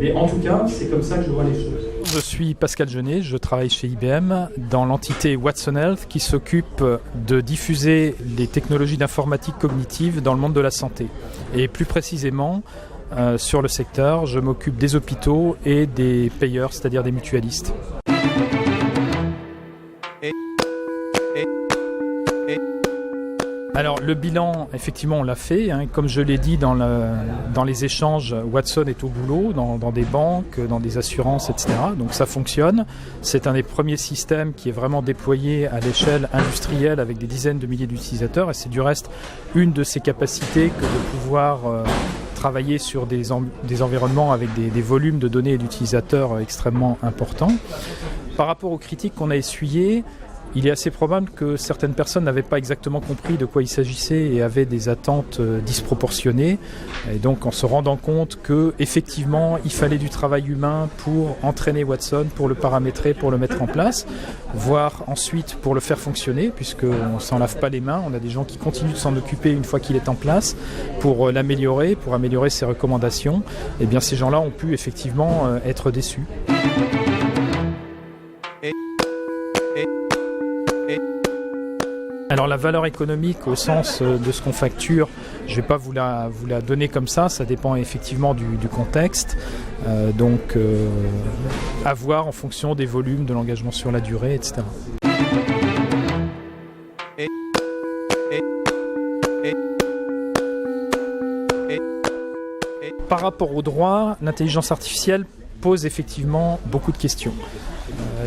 Mais en tout cas, c'est comme ça que je vois les choses. Je suis Pascal Genet, je travaille chez IBM dans l'entité Watson Health qui s'occupe de diffuser les technologies d'informatique cognitive dans le monde de la santé. Et plus précisément, sur le secteur, je m'occupe des hôpitaux et des payeurs, c'est-à-dire des mutualistes. Alors le bilan, effectivement, on l'a fait. Comme je l'ai dit dans les échanges, Watson est au boulot, dans des banques, dans des assurances, etc. Donc ça fonctionne. C'est un des premiers systèmes qui est vraiment déployé à l'échelle industrielle avec des dizaines de milliers d'utilisateurs. Et c'est du reste une de ses capacités que de pouvoir travailler sur des environnements avec des volumes de données et d'utilisateurs extrêmement importants. Par rapport aux critiques qu'on a essuyées, il est assez probable que certaines personnes n'avaient pas exactement compris de quoi il s'agissait et avaient des attentes disproportionnées. Et donc en se rendant compte qu'effectivement il fallait du travail humain pour entraîner Watson, pour le paramétrer, pour le mettre en place, voire ensuite pour le faire fonctionner, puisqu'on ne s'en lave pas les mains. On a des gens qui continuent de s'en occuper une fois qu'il est en place pour l'améliorer, pour améliorer ses recommandations. Et bien ces gens-là ont pu effectivement être déçus. Alors la valeur économique au sens de ce qu'on facture, je ne vais pas vous la donner comme ça dépend effectivement du contexte, donc à voir en fonction des volumes, de l'engagement sur la durée, etc. Par rapport au droit, l'intelligence artificielle pose effectivement beaucoup de questions.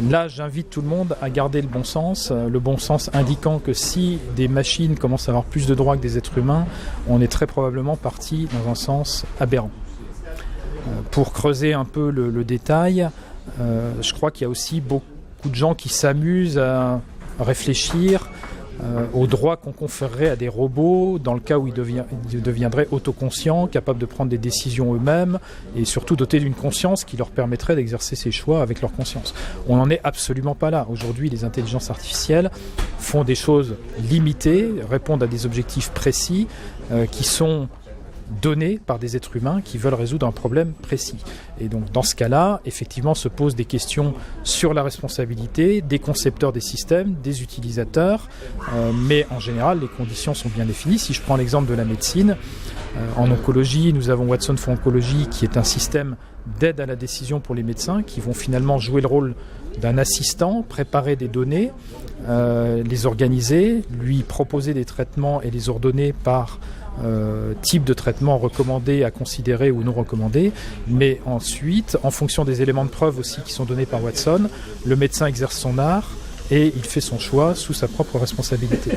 Là, j'invite tout le monde à garder le bon sens indiquant que si des machines commencent à avoir plus de droits que des êtres humains, on est très probablement parti dans un sens aberrant. Pour creuser un peu le détail, je crois qu'il y a aussi beaucoup de gens qui s'amusent à réfléchir aux droits qu'on conférerait à des robots dans le cas où ils deviendraient autoconscients, capables de prendre des décisions eux-mêmes et surtout dotés d'une conscience qui leur permettrait d'exercer ces choix avec leur conscience. On n'en est absolument pas là. Aujourd'hui, les intelligences artificielles font des choses limitées, répondent à des objectifs précis qui sont donnés par des êtres humains qui veulent résoudre un problème précis. Et donc dans ce cas-là, effectivement, se posent des questions sur la responsabilité des concepteurs des systèmes, des utilisateurs, mais en général, les conditions sont bien définies. Si je prends l'exemple de la médecine, en oncologie, nous avons Watson for Oncology qui est un système d'aide à la décision pour les médecins qui vont finalement jouer le rôle d'un assistant, préparer des données, les organiser, lui proposer des traitements et les ordonner par type de traitement recommandé à considérer ou non recommandé, mais ensuite, en fonction des éléments de preuve aussi qui sont donnés par Watson, le médecin exerce son art et il fait son choix sous sa propre responsabilité.